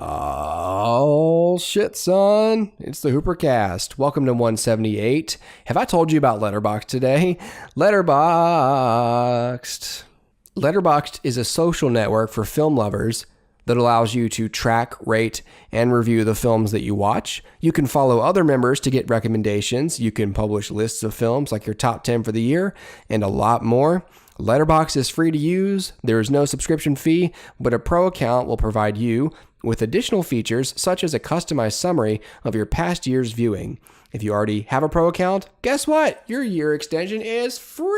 Oh, shit, son. It's the HooperCast. Welcome to 178. Have I told you about Letterboxd today? Letterboxd. Letterboxd is a social network for film lovers that allows you to track, rate, and review the films that you watch. You can follow other members to get recommendations. You can publish lists of films like your top 10 for the year and a lot more. Letterboxd is free to use. There is no subscription fee, but a pro account will provide you with additional features such as a customized summary of your past year's viewing. If you already have a pro account, guess what? Your year extension is free!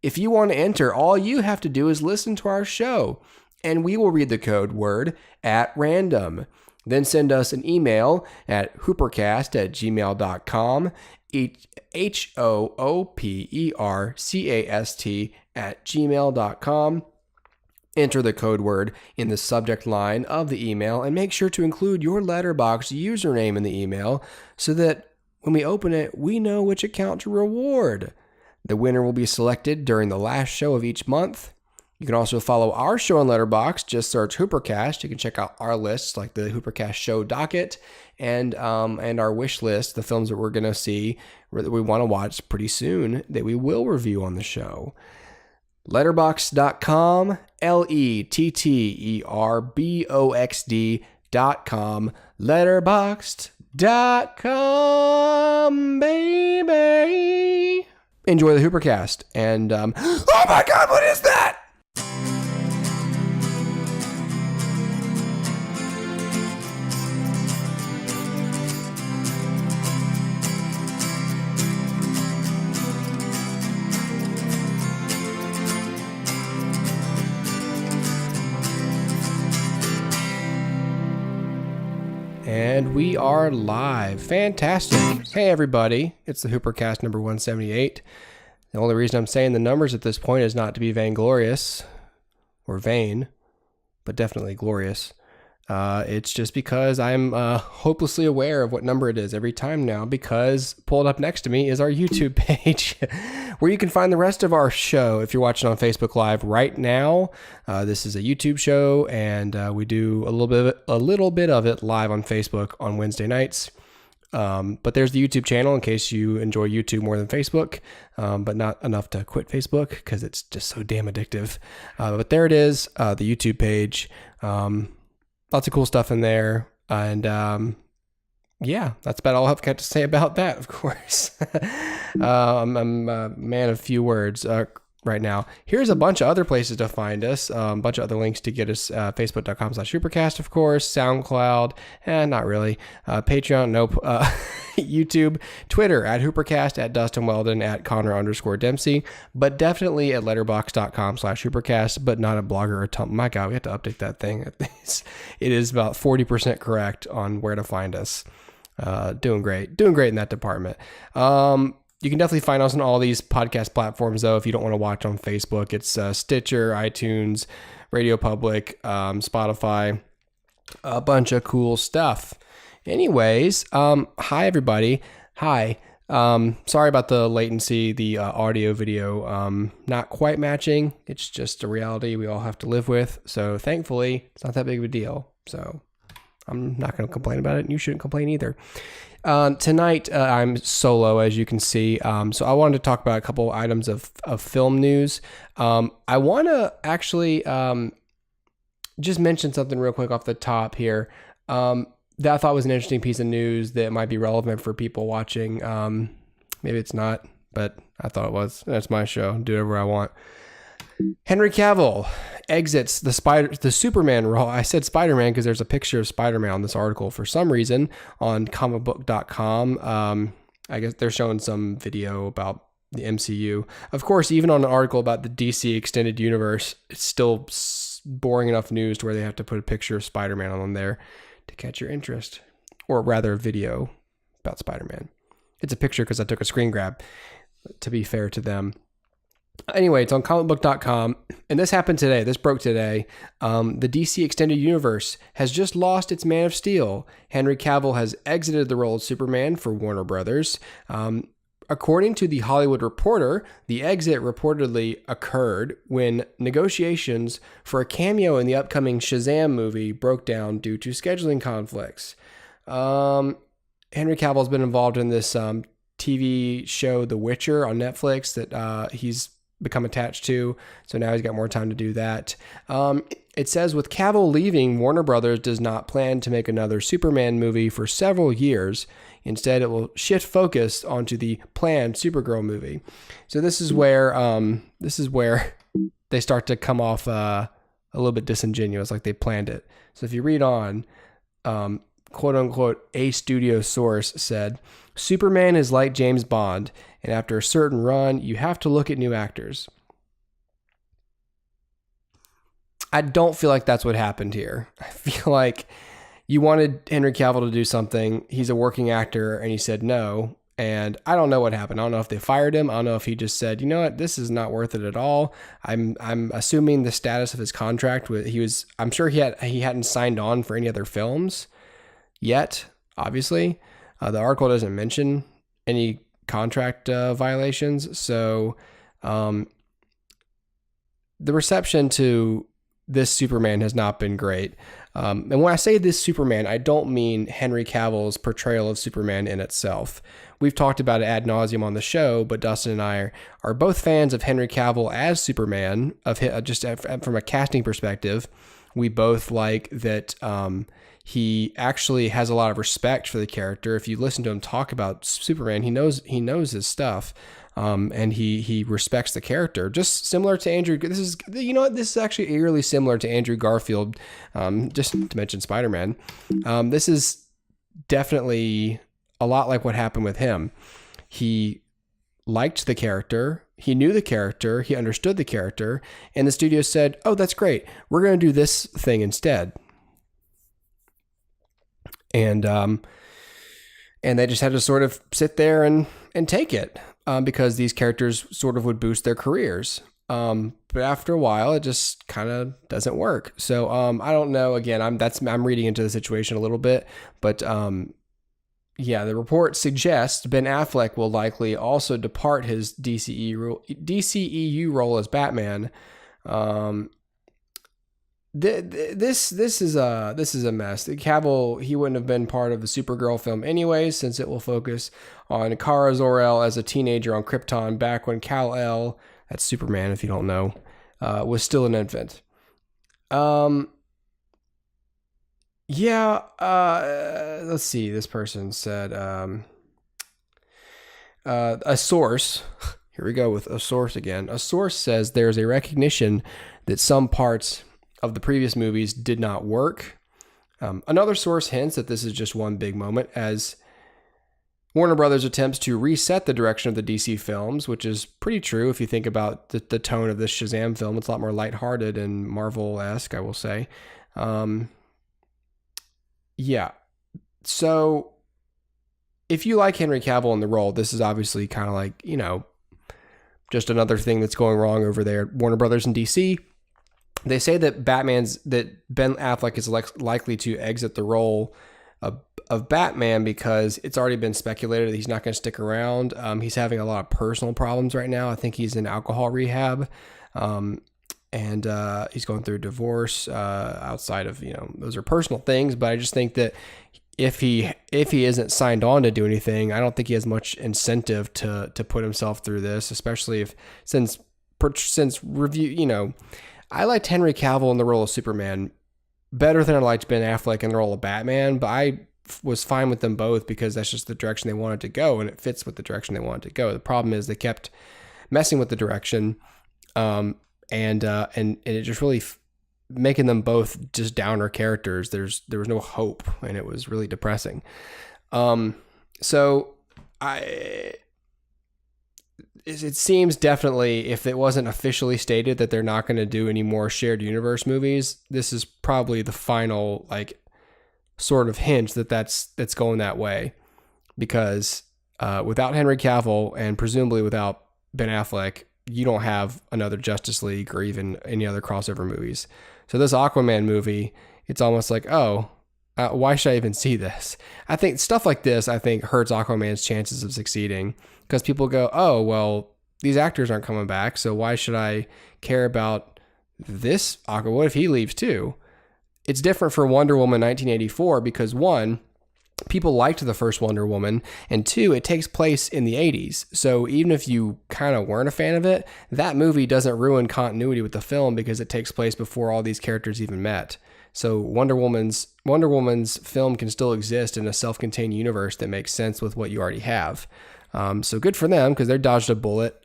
If you want to enter, all you have to do is listen to our show, and we will read the code word at random. Then send us an email at HooperCast@gmail.com, HooperCast@gmail.com. Enter the code word in the subject line of the email and make sure to include your Letterboxd username in the email so that when we open it, we know which account to reward. The winner will be selected during the last show of each month. You can also follow our show on Letterboxd. Just search HooperCast. You can check out our lists like the HooperCast show docket and our wish list, the films that we're going to see that we want to watch pretty soon that we will review on the show. Letterboxd.com, Letterboxd.com, Letterboxd.com, baby. Enjoy the HooperCast, and oh my God, what is that? And we are live. Fantastic. Hey, everybody. It's the HooperCast number 178. The only reason I'm saying the numbers at this point is not to be vainglorious or vain, but definitely glorious. It's just because I'm hopelessly aware of what number it is every time now, because pulled up next to me is our YouTube page where you can find the rest of our show if you're watching on Facebook Live right now. This is a YouTube show, and we do a little bit of it live on Facebook on Wednesday nights. But there's the YouTube channel in case you enjoy YouTube more than Facebook, but not enough to quit Facebook because it's just so damn addictive. But there it is, the YouTube page. Lots of cool stuff in there. And yeah, that's about all I've got to say about that, of course. I'm a man of few words right now. Here's a bunch of other places to find us. A bunch of other links to get us. Facebook.com/HooperCast, of course. SoundCloud. Not really. Patreon, nope. YouTube, Twitter, at HooperCast, at Dustin Weldon, at Connor_Dempsey, but definitely at Letterboxd.com/HooperCast, but not at Blogger or Tumblr. My God, we have to update that thing. It is about 40% correct on where to find us. Doing great in that department. You can definitely find us on all these podcast platforms, though, if you don't want to watch on Facebook. It's Stitcher, iTunes, RadioPublic, Spotify, a bunch of cool stuff. Anyways, hi, everybody. Hi. Sorry about the latency, the audio, video not quite matching. It's just a reality we all have to live with. So thankfully, it's not that big of a deal. So I'm not going to complain about it, and you shouldn't complain either. Tonight, I'm solo, as you can see. So I wanted to talk about a couple items of film news. I want to actually just mention something real quick off the top here that I thought was an interesting piece of news that might be relevant for people watching. Maybe it's not, but I thought it was. That's my show. Do whatever I want. Henry Cavill exits the Superman role. I said Spider-Man because there's a picture of Spider-Man on this article for some reason on comicbook.com. I guess they're showing some video about the MCU. Of course, even on an article about the DC Extended Universe, it's still boring enough news to where they have to put a picture of Spider-Man on there to catch your interest, or rather a video about Spider-Man. It's a picture because I took a screen grab, to be fair to them. Anyway, it's on comicbook.com, and this happened today. This broke today. The DC Extended Universe has just lost its Man of Steel. Henry Cavill has exited the role of Superman for Warner Brothers. according to the Hollywood Reporter, the exit reportedly occurred when negotiations for a cameo in the upcoming Shazam movie broke down due to scheduling conflicts. Henry Cavill's been involved in this TV show, The Witcher, on Netflix that he's become attached to. So now he's got more time to do that. It says with Cavill leaving, Warner Brothers does not plan to make another Superman movie for several years. Instead, it will shift focus onto the planned Supergirl movie. So this is where they start to come off a little bit disingenuous, like they planned it. So if you read on, quote unquote, a studio source said, Superman is like James Bond, and after a certain run, you have to look at new actors. I don't feel like that's what happened here. I feel like you wanted Henry Cavill to do something. He's a working actor, and he said no. And I don't know what happened. I don't know if they fired him. I don't know if he just said, you know what, this is not worth it at all. I'm assuming the status of his contract I'm sure he hadn't signed on for any other films yet, obviously. The article doesn't mention any contract violations. So the reception to this Superman has not been great. And when I say this Superman, I don't mean Henry Cavill's portrayal of Superman in itself. We've talked about it ad nauseum on the show, but Dustin and I are both fans of Henry Cavill as Superman, just from a casting perspective. We both like that he actually has a lot of respect for the character. If you listen to him talk about Superman, he knows his stuff. And he respects the character, just similar to Andrew. This is actually eerily similar to Andrew Garfield, just to mention Spider-Man. This is definitely a lot like what happened with him. He liked the character. He knew the character. He understood the character. And the studio said, oh, that's great. We're going to do this thing instead. And they just had to sort of sit there and take it. Because these characters sort of would boost their careers. But after a while, it just kind of doesn't work. So I don't know. Again, I'm reading into the situation a little bit, but yeah, the report suggests Ben Affleck will likely also depart his DCEU role as Batman. This is a mess. Cavill, he wouldn't have been part of the Supergirl film anyways, since it will focus on Kara Zor-El as a teenager on Krypton back when Kal-El, that's Superman if you don't know, was still an infant. Let's see. This person said a source. Here we go with a source again. A source says there's a recognition that some parts of the previous movies did not work. Another source hints that this is just one big moment as Warner Brothers attempts to reset the direction of the DC films, which is pretty true if you think about the tone of this Shazam film. It's a lot more lighthearted and Marvel-esque, I will say. Yeah. So if you like Henry Cavill in the role, this is obviously kind of like, just another thing that's going wrong over there at Warner Brothers and DC. They say that Ben Affleck is likely to exit the role of Batman because it's already been speculated that he's not going to stick around. He's having a lot of personal problems right now. I think he's in alcohol rehab, and he's going through a divorce. Outside of those are personal things, but I just think that if he isn't signed on to do anything, I don't think he has much incentive to put himself through this, especially since review. I liked Henry Cavill in the role of Superman better than I liked Ben Affleck in the role of Batman, but I was fine with them both because that's just the direction they wanted to go, and it fits with the direction they wanted to go. The problem is they kept messing with the direction, and it just really making them both just downer characters. There was no hope, and it was really depressing. It seems definitely, if it wasn't officially stated that they're not going to do any more shared universe movies, this is probably the final sort of hint that's going that way, because without Henry Cavill and presumably without Ben Affleck, you don't have another Justice League or even any other crossover movies. So this Aquaman movie, it's almost like, oh, Why should I even see this? I think stuff like this, hurts Aquaman's chances of succeeding, because people go, oh, well, these actors aren't coming back, so why should I care about this Aquaman? What if he leaves too? It's different for Wonder Woman 1984 because, one, people liked the first Wonder Woman, and two, it takes place in the 80s. So even if you kind of weren't a fan of it, that movie doesn't ruin continuity with the film because it takes place before all these characters even met. So Wonder Woman's film can still exist in a self-contained universe that makes sense with what you already have. So good for them, because they dodged a bullet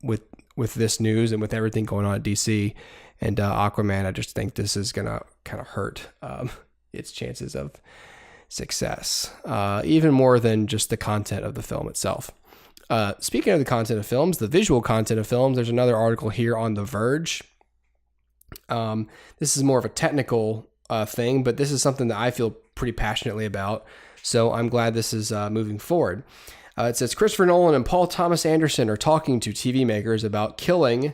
with this news and with everything going on at DC. And Aquaman, I just think this is going to kind of hurt its chances of success, even more than just the content of the film itself. Speaking of the content of films, the visual content of films, there's another article here on The Verge. This is more of a technical thing, but this is something that I feel pretty passionately about. So I'm glad this is moving forward. It says Christopher Nolan and Paul Thomas Anderson are talking to TV makers about killing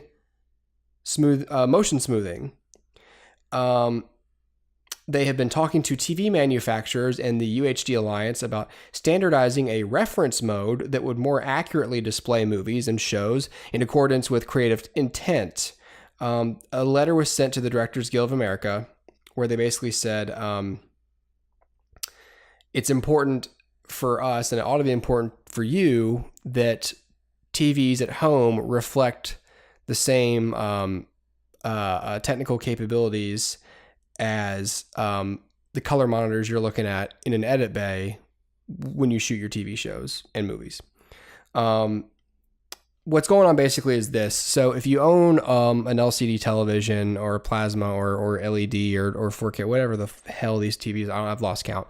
motion smoothing. They have been talking to TV manufacturers and the UHD Alliance about standardizing a reference mode that would more accurately display movies and shows in accordance with creative intent. A letter was sent to the Directors Guild of America where they basically said, it's important for us, and it ought to be important for you, that TVs at home reflect the same technical capabilities as the color monitors you're looking at in an edit bay when you shoot your TV shows and movies. What's going on basically is this. So if you own an LCD television or plasma or LED or 4K, whatever the hell these TVs, I've lost count.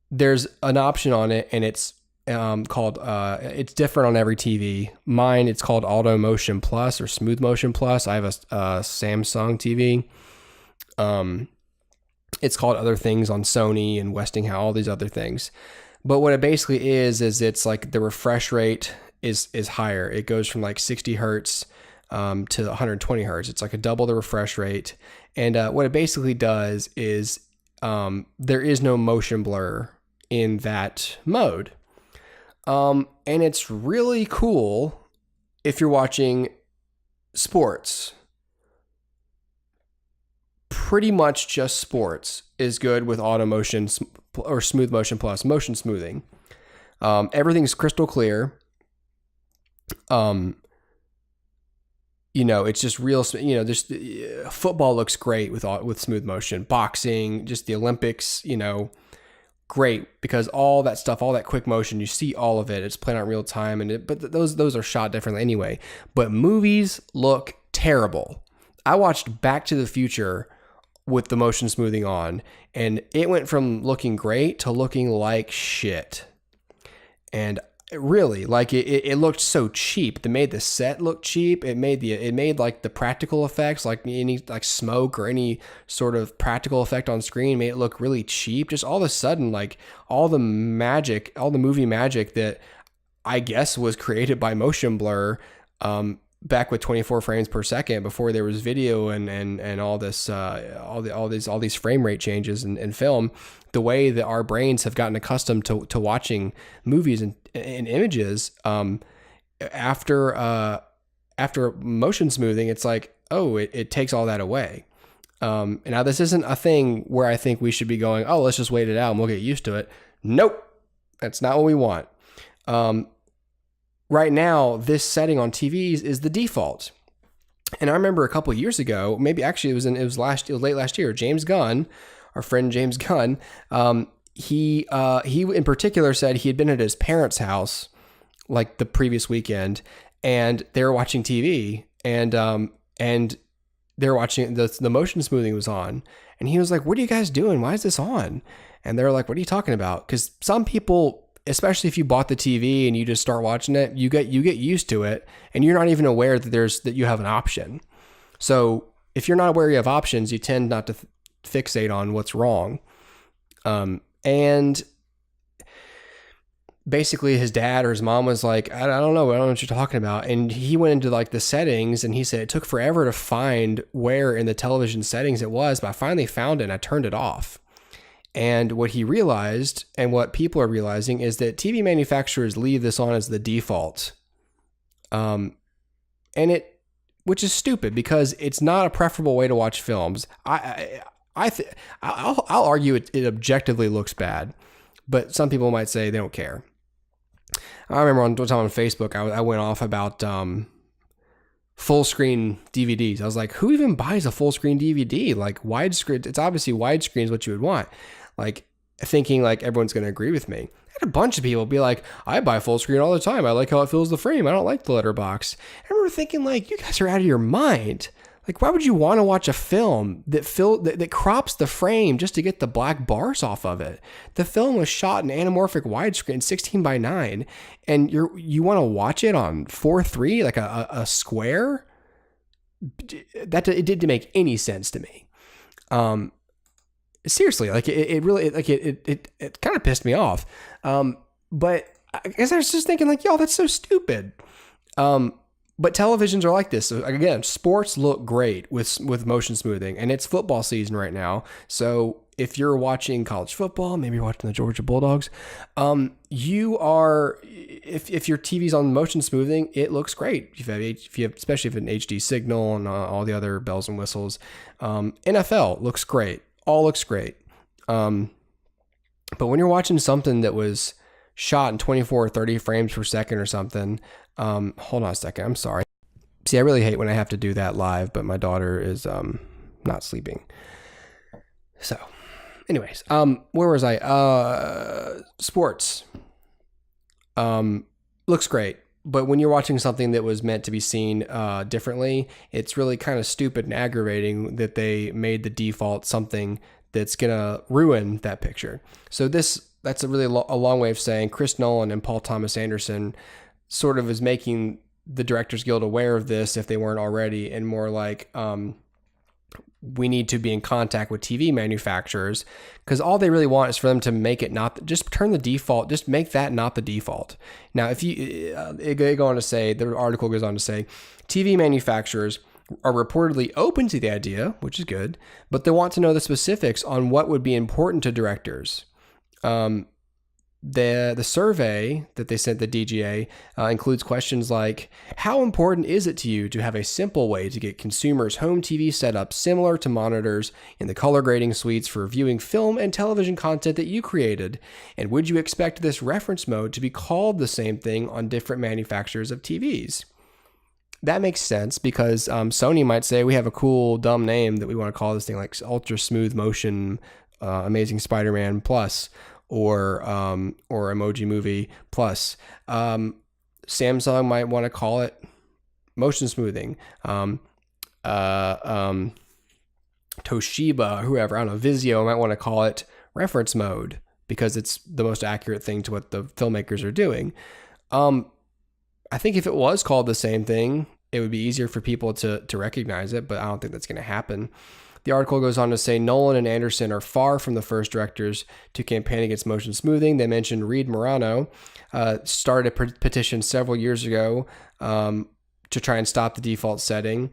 There's an option on it, and it's called, it's different on every TV. Mine, it's called Auto Motion Plus or Smooth Motion Plus. I have a Samsung TV. It's called other things on Sony and Westinghouse, all these other things. But what it basically is it's like the refresh rate is higher. It goes from like 60 hertz to 120 hertz. It's like a double the refresh rate. And what it basically does is there is no motion blur in that mode. And it's really cool if you're watching sports. Pretty much just sports is good with Auto Motion or Smooth Motion Plus, motion smoothing. Everything's crystal clear. It's just real, just football looks great with smooth motion. Boxing, just the Olympics, great, because all that stuff, all that quick motion, you see all of it. It's playing out real time, but those are shot differently anyway. But movies look terrible. I watched Back to the Future with the motion smoothing on, and it went from looking great to looking like shit. And really, like it looked so cheap. They made the set look cheap. It made like the practical effects, like any like smoke or any sort of practical effect on screen, made it look really cheap. Just all of a sudden, like all the magic, all the movie magic that I guess was created by motion blur, back with 24 frames per second before there was video and all this, all these frame rate changes in film. The way that our brains have gotten accustomed to watching movies and images, after motion smoothing, it's like, oh, it takes all that away. And now this isn't a thing where I think we should be going, oh, let's just wait it out and we'll get used to it. Nope. That's not what we want. Right now, this setting on TVs is the default. And I remember a couple of years ago, maybe actually it was late last year, James Gunn, our friend James Gunn, he in particular said he had been at his parents' house like the previous weekend, and they were watching TV, and they were watching the motion smoothing was on, and he was like, "What are you guys doing? Why is this on?" And they're like, "What are you talking about?" Because some people, especially if you bought the TV and you just start watching it, you get used to it, and you're not even aware that you have an option. So if you're not aware you have options, you tend not to fixate on what's wrong. And basically his dad or his mom was like, I don't know what you're talking about. And he went into like the settings and he said it took forever to find where in the television settings it was, but I finally found it and I turned it off. And what he realized, and what people are realizing, is that TV manufacturers leave this on as the default. Which is stupid because it's not a preferable way to watch films. I'll argue it objectively looks bad, but some people might say they don't care. I remember one time on Facebook, I went off about full screen DVDs. I was like, who even buys a full screen DVD? Like widescreen, it's obviously widescreen is what you would want. Like thinking like everyone's going to agree with me. I had a bunch of people be like, I buy full screen all the time. I like how it fills the frame. I don't like the letterbox. I remember thinking like, you guys are out of your mind. Like, why would you want to watch a film that crops the frame just to get the black bars off of it? The film was shot in anamorphic widescreen, 16:9, and you want to watch it on 4:3, like a square? It didn't make any sense to me. Seriously, like it really kind of pissed me off. But I guess I was just thinking like, yo, that's so stupid. But televisions are like this. So again, sports look great with motion smoothing, and it's football season right now. So if you're watching college football, maybe you're watching the Georgia Bulldogs, if your TV's on motion smoothing, it looks great. If you have especially if an HD signal and all the other bells and whistles. NFL looks great. All looks great. But when you're watching something that was shot in 24 or 30 frames per second or something, hold on a second. I'm sorry. See, I really hate when I have to do that live, but my daughter is not sleeping. So, anyways, where was I? Sports. Looks great. But when you're watching something that was meant to be seen differently, it's really kind of stupid and aggravating that they made the default something that's going to ruin that picture. So that's a really a long way of saying Chris Nolan and Paul Thomas Anderson sort of is making the Directors Guild aware of this if they weren't already, and more like we need to be in contact with TV manufacturers, because all they really want is for them to make it not, just turn the default, just make that not the default. Now, if you, the article goes on to say, TV manufacturers are reportedly open to the idea, which is good, but they want to know the specifics on what would be important to directors. The survey that they sent the DGA includes questions like, how important is it to you to have a simple way to get consumers' home TV set up similar to monitors in the color grading suites for viewing film and television content that you created? And would you expect this reference mode to be called the same thing on different manufacturers of TVs? That makes sense, because Sony might say, we have a cool, dumb name that we want to call this thing, like Ultra Smooth Motion Amazing Spider-Man Plus, or Emoji Movie Plus. Samsung might want to call it motion smoothing. Toshiba, whoever, I don't know, Vizio might want to call it reference mode, because it's the most accurate thing to what the filmmakers are doing. I think if it was called the same thing, it would be easier for people to recognize it, but I don't think that's going to happen. The article goes on to say Nolan and Anderson are far from the first directors to campaign against motion smoothing. They mentioned Reed Morano started a petition several years ago to try and stop the default setting.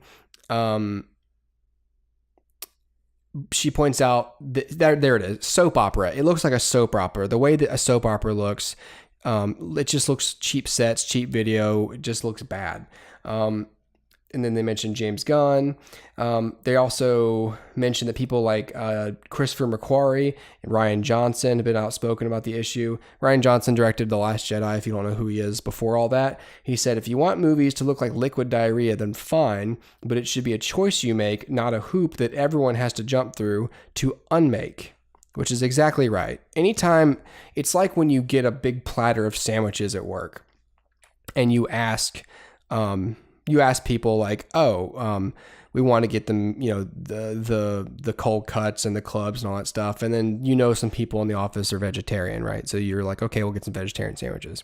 She points out there it is, soap opera. It looks like a soap opera. The way that a soap opera looks, it just looks cheap sets, cheap video. It just looks bad. And then they mentioned James Gunn. They also mentioned that people like Christopher McQuarrie and Rian Johnson have been outspoken about the issue. Rian Johnson directed The Last Jedi, if you don't know who he is before all that. He said, if you want movies to look like liquid diarrhea, then fine, but it should be a choice you make, not a hoop that everyone has to jump through to unmake. Which is exactly right. Anytime, it's like when you get a big platter of sandwiches at work and you ask people like, we want to get them, the cold cuts and the clubs and all that stuff. And then, some people in the office are vegetarian, right? So you're like, okay, we'll get some vegetarian sandwiches.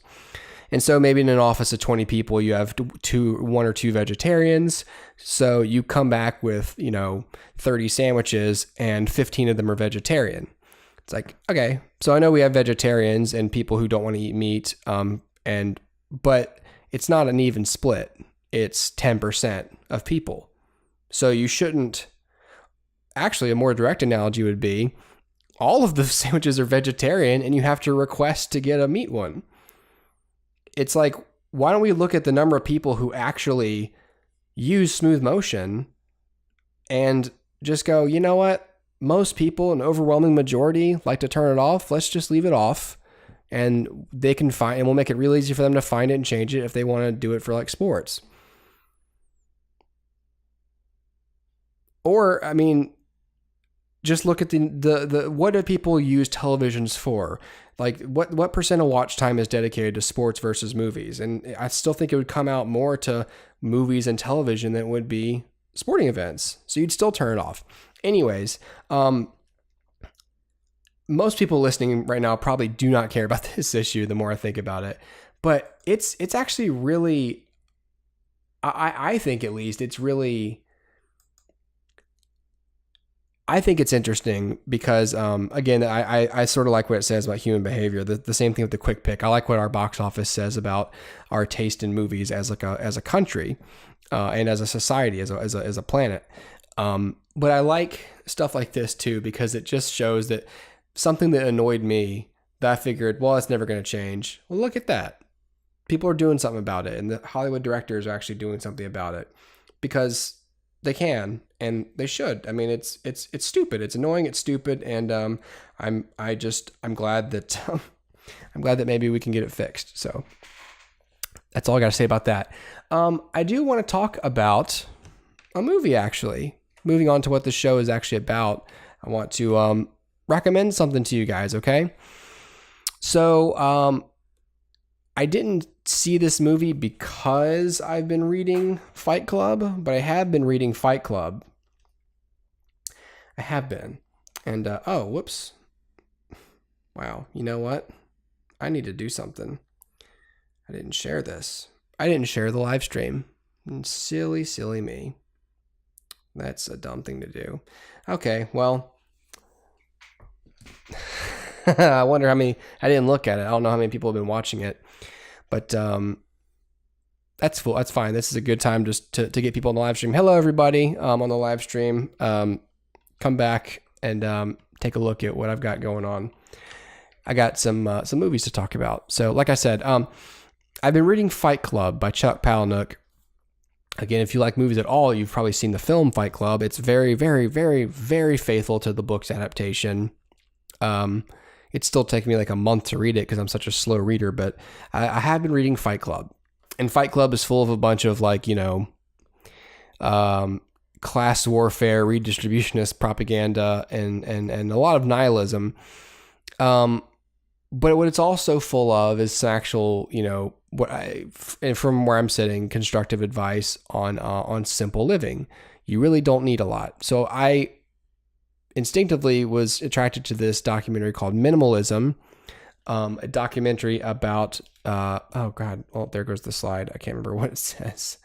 And so maybe in an office of 20 people, you have one or two vegetarians. So you come back with, 30 sandwiches and 15 of them are vegetarian. It's like, okay, so I know we have vegetarians and people who don't want to eat meat, but it's not an even split. It's 10% of people. So you shouldn't. Actually, a more direct analogy would be all of the sandwiches are vegetarian and you have to request to get a meat one. It's like, why don't we look at the number of people who actually use smooth motion and just go, you know what? Most people, an overwhelming majority, like to turn it off. Let's just leave it off, and they can find, and we'll make it real easy for them to find it and change it if they want to do it for like sports. Or, I mean, just look at the what do people use televisions for? Like what percent of watch time is dedicated to sports versus movies? And I still think it would come out more to movies and television than it would be sporting events. So you'd still turn it off. Anyways, most people listening right now probably do not care about this issue the more I think about it. But it's actually really, I think at least, it's really, I think it's interesting because, again, I sort of like what it says about human behavior. The same thing with the quick pick. I like what our box office says about our taste in movies as a country, and as a society, as a planet. But I like stuff like this too, because it just shows that something that annoyed me that I figured, well, it's never going to change. Well, look at that. People are doing something about it. And the Hollywood directors are actually doing something about it because they can, and they should. I mean, it's stupid. It's annoying. It's stupid. And, I'm glad that, I'm glad that maybe we can get it fixed. So that's all I got to say about that. I do want to talk about a movie, actually. Moving on to what the show is actually about, I want to recommend something to you guys, okay? So I didn't see this movie because I've been reading Fight Club, but I have been reading Fight Club. I have been. And, oh, whoops. Wow, you know what? I need to do something. I didn't share this. I didn't share the live stream. Silly, silly me. That's a dumb thing to do. Okay, well, I wonder how many, I didn't look at it. I don't know how many people have been watching it, but that's cool. That's fine. This is a good time just to get people on the live stream. Hello, everybody on the live stream. Come back and take a look at what I've got going on. I got some movies to talk about. So like I said, I've been reading Fight Club by Chuck Palahniuk. Again, if you like movies at all, you've probably seen the film Fight Club. It's very, very, very, very faithful to the book's adaptation. It's still taking me like a month to read it because I'm such a slow reader, but I have been reading Fight Club. And Fight Club is full of a bunch of like, class warfare, redistributionist propaganda, and a lot of nihilism. But what it's also full of is actual, from where I'm sitting, constructive advice on simple living. You really don't need a lot. So I instinctively was attracted to this documentary called Minimalism, a documentary about, oh God, well, there goes the slide. I can't remember what it says.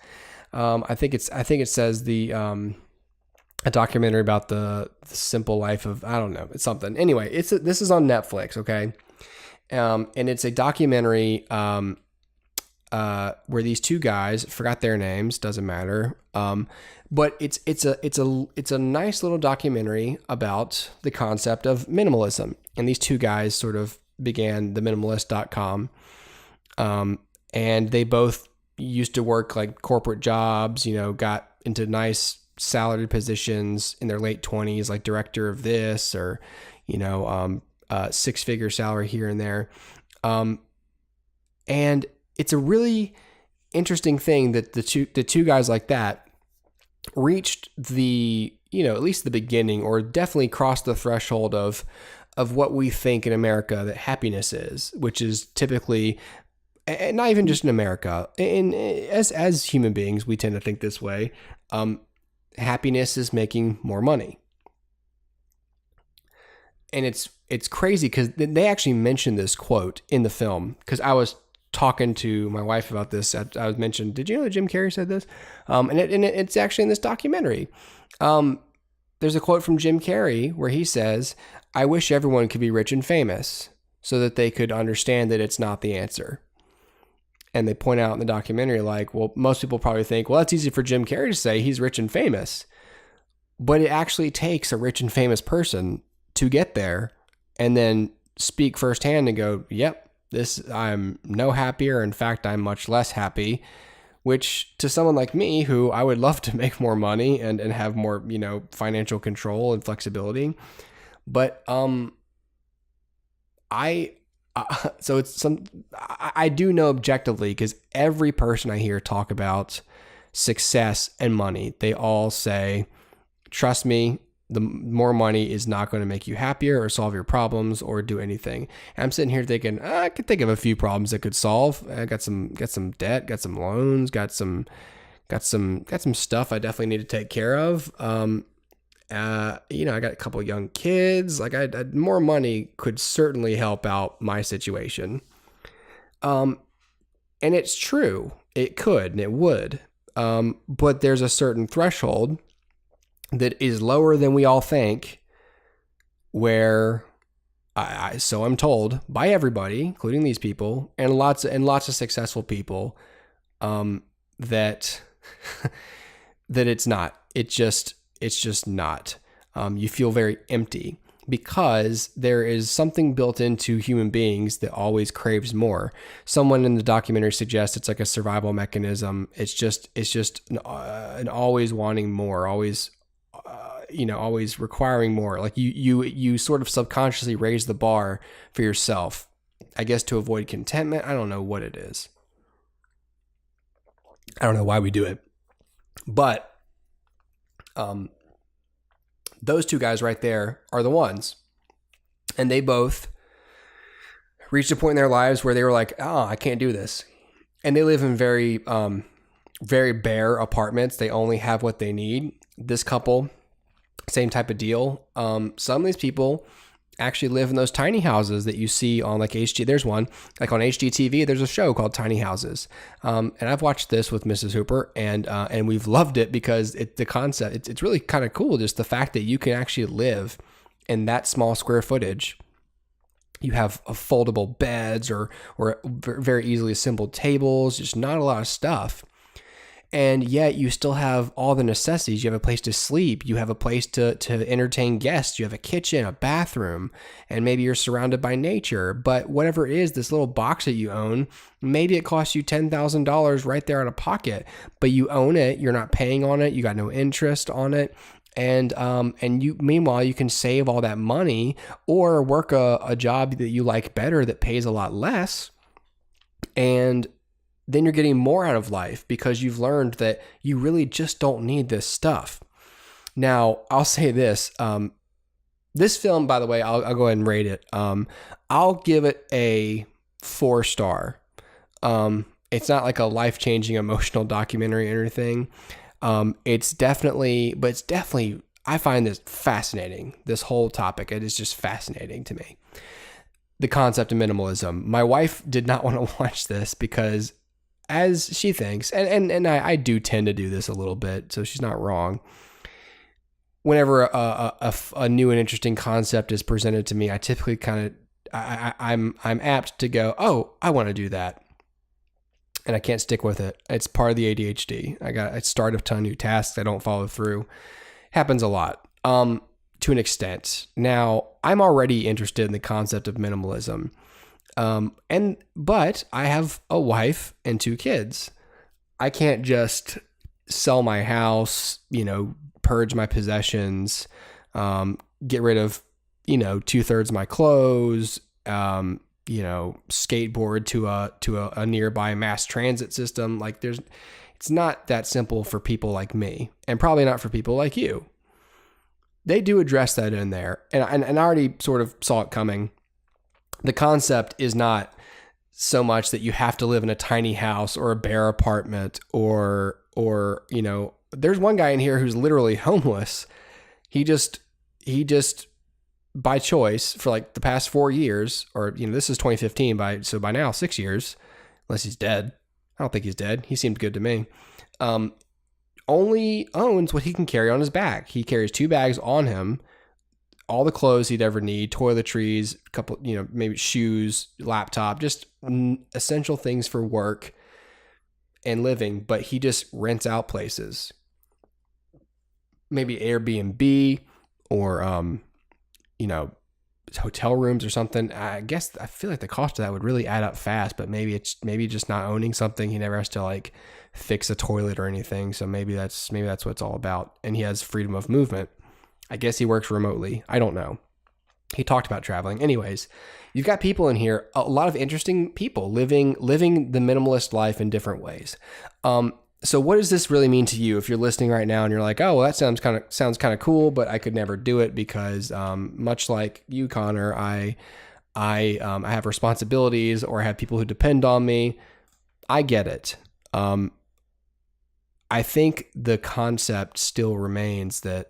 I think it says a documentary about the simple life of, I don't know, it's something. Anyway, this is on Netflix. Okay. And it's a documentary, where these two guys, forgot their names, doesn't matter. But it's a nice little documentary about the concept of minimalism. And these two guys sort of began the minimalist.com. And they both used to work like corporate jobs, got into nice salaried positions in their late 20s, like director of this or, six-figure salary here and there. And it's a really interesting thing that the two guys like that reached the, at least the beginning, or definitely crossed the threshold of what we think in America that happiness is, which is typically, and not even just in America, as human beings, we tend to think this way. Happiness is making more money. And it's crazy because they actually mentioned this quote in the film, because I was talking to my wife about this. I was mentioned, did you know that Jim Carrey said this? And it's actually in this documentary. There's there's a quote from Jim Carrey where he says, "I wish everyone could be rich and famous so that they could understand that it's not the answer." And they point out in the documentary, like, well, most people probably think, well, that's easy for Jim Carrey to say, he's rich and famous. But it actually takes a rich and famous person to get there and then speak firsthand and go, yep, I'm no happier. In fact, I'm much less happy, which to someone like me, who I would love to make more money and have more, financial control and flexibility. But, I do know objectively, because every person I hear talk about success and money, they all say, trust me, the more money is not going to make you happier or solve your problems or do anything. And I'm sitting here thinking, I could think of a few problems that could solve. I got some debt, got some loans, got some stuff I definitely need to take care of. I got a couple of young kids. Like, more money could certainly help out my situation. And it's true. It could and it would. But there's a certain threshold that is lower than we all think, where so I'm told by everybody, including these people and lots of successful people, that it's not. It's just not. You feel very empty because there is something built into human beings that always craves more. Someone in the documentary suggests it's like a survival mechanism. It's just an always wanting more, always requiring more. Like you sort of subconsciously raise the bar for yourself, I guess, to avoid contentment. I don't know what it is. I don't know why we do it, but those two guys right there are the ones. And they both reached a point in their lives where they were like, I can't do this. And they live in very, very bare apartments. They only have what they need. This couple, same type of deal. Some of these people actually live in those tiny houses that you see on like HG. There's one like on HGTV. There's a show called Tiny Houses, and I've watched this with Mrs. Hooper, and we've loved it because the concept. It's really kind of cool. Just the fact that you can actually live in that small square footage. You have foldable beds or very easily assembled tables. Just not a lot of stuff. And yet you still have all the necessities. You have a place to sleep. You have a place to entertain guests. You have a kitchen, a bathroom, and maybe you're surrounded by nature. But whatever it is, this little box that you own, maybe it costs you $10,000 right there out of pocket, but you own it. You're not paying on it. You got no interest on it. And meanwhile, you can save all that money or work a job that you like better that pays a lot less. And then you're getting more out of life because you've learned that you really just don't need this stuff. Now, I'll say this. This film, by the way, I'll go ahead and rate it. I'll give it a 4-star. It's not like a life-changing emotional documentary or anything. It's definitely, I find this fascinating. This whole topic, it is just fascinating to me. The concept of minimalism. My wife did not want to watch this because, as she thinks, and I do tend to do this a little bit, so she's not wrong. Whenever a new and interesting concept is presented to me, I typically I'm apt to go, oh, I want to do that, and I can't stick with it. It's part of the ADHD. I start a ton of new tasks, I don't follow through. Happens a lot, to an extent. Now, I'm already interested in the concept of minimalism. But I have a wife and 2 kids. I can't just sell my house, purge my possessions, get rid of, 2/3 my clothes, skateboard to a nearby mass transit system. Like it's not that simple for people like me, and probably not for people like you. They do address that in there. And I already sort of saw it coming. The concept is not so much that you have to live in a tiny house or a bare apartment or there's one guy in here who's literally homeless. He just by choice for like the past 4 years, or, this is 2015 by now 6 years, unless he's dead. I don't think he's dead. He seemed good to me. only owns what he can carry on his back. He carries 2 bags on him, all the clothes he'd ever need, toiletries, a couple, maybe shoes, laptop, just essential things for work and living. But he just rents out places, maybe Airbnb or, hotel rooms or something. I feel like the cost of that would really add up fast, but maybe just not owning something. He never has to like fix a toilet or anything. So maybe that's what it's all about. And he has freedom of movement. I guess he works remotely. I don't know. He talked about traveling. Anyways, you've got people in here, a lot of interesting people living the minimalist life in different ways. So what does this really mean to you if you're listening right now and you're like, oh, well, that sounds kind of cool, but I could never do it because much like you, Connor, I have responsibilities or I have people who depend on me. I get it. I think the concept still remains that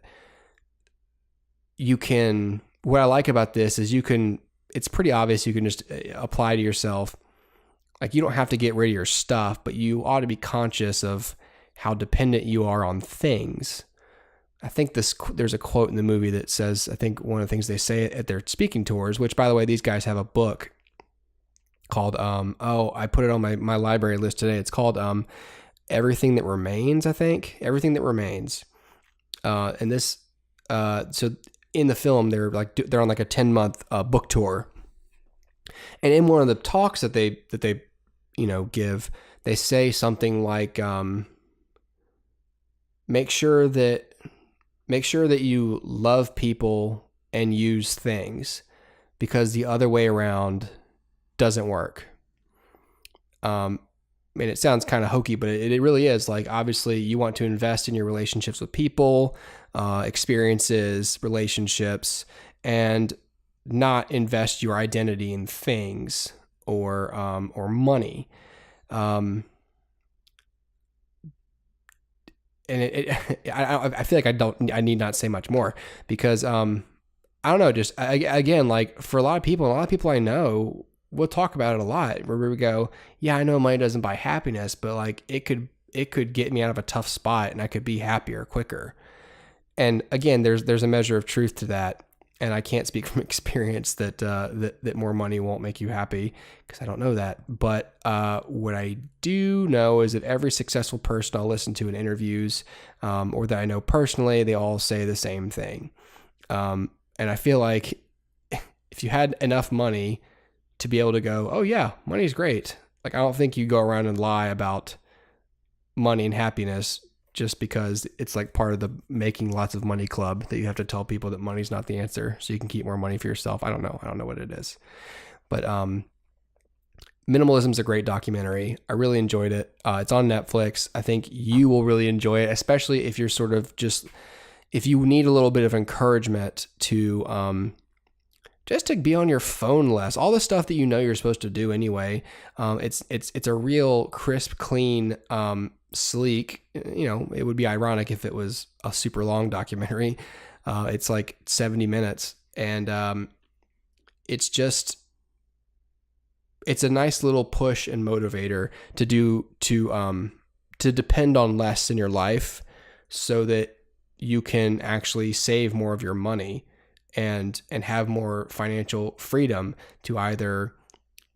what I like about this is it's pretty obvious you can just apply to yourself. Like, you don't have to get rid of your stuff, but you ought to be conscious of how dependent you are on things. I think there's a quote in the movie that says, I think one of the things they say at their speaking tours, which by the way, these guys have a book called, I put it on my library list today. It's called Everything That Remains, I think. Everything That Remains. And this, so in the film, they're on like a 10-month book tour. And in one of the talks that they give, they say something like, make sure that you love people and use things, because the other way around doesn't work. It sounds kind of hokey, but it really is. Like, obviously you want to invest in your relationships with people, experiences, relationships, and not invest your identity in things or money. And I feel like I need not say much more because, I don't know, just again, like for a lot of people I know, we'll talk about it a lot where we go, yeah, I know money doesn't buy happiness, but like it could get me out of a tough spot and I could be happier quicker. And again, there's a measure of truth to that. And I can't speak from experience that more money won't make you happy, because I don't know that. But what I do know is that every successful person I'll listen to in interviews, or that I know personally, they all say the same thing. And I feel like if you had enough money to be able to go, oh yeah, money's great. Like, I don't think you go around and lie about money and happiness just because it's like part of the making lots of money club that you have to tell people that money's not the answer so you can keep more money for yourself. I don't know what it is. But Minimalism's a great documentary. I really enjoyed it. It's on Netflix. I think you will really enjoy it, especially if you're sort of if you need a little bit of encouragement to just to be on your phone less. All the stuff that you're supposed to do anyway. It's a real crisp, clean, sleek. It would be ironic if it was a super long documentary. It's like 70 minutes, and it's a nice little push and motivator to depend on less in your life so that you can actually save more of your money and have more financial freedom to either